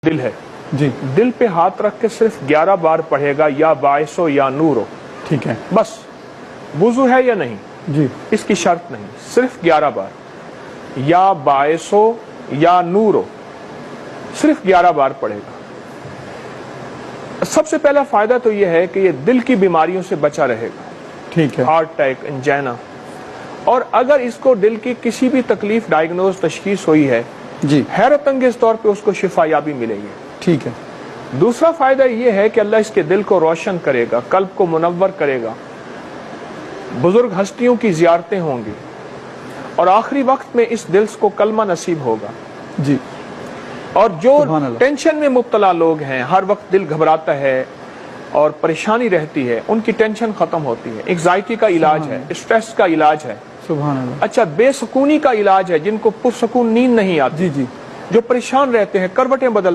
دل ہے جی دل پہ ہاتھ رکھ کے صرف 11 بار پڑھے گا، یا باعث ہو یا نور ہو، ٹھیک ہے بس. وضو ہے یا نہیں جی اس کی شرط نہیں، صرف 11 بار، یا باعث ہو یا نور ہو، صرف 11 بار پڑھے گا. سب سے پہلا فائدہ تو یہ ہے کہ یہ دل کی بیماریوں سے بچا رہے گا، ٹھیک ہے ہارٹ اٹیک، انجینا. اور اگر اس کو دل کی کسی بھی تکلیف ڈائگنوز تشخیص ہوئی ہے، جی حیرت انگیز طور پہ اس کو شفا یابی ملے گی. ٹھیک ہے دوسرا فائدہ یہ ہے کہ اللہ اس کے دل کو روشن کرے گا، قلب کو منور کرے گا، بزرگ ہستیوں کی زیارتیں ہوں گی، اور آخری وقت میں اس دل کو کلمہ نصیب ہوگا. جی اور جو سبحان اللہ. ٹینشن میں مبتلا لوگ ہیں، ہر وقت دل گھبراتا ہے اور پریشانی رہتی ہے، ان کی ٹینشن ختم ہوتی ہے. انگزائٹی کا علاج ہے، اسٹریس کا علاج ہے. سبحان اللہ. اچھا، بے سکونی کا علاج ہے، جن کو پرسکون نیند نہیں آتی، جی جی جو پریشان رہتے ہیں، کروٹیں بدل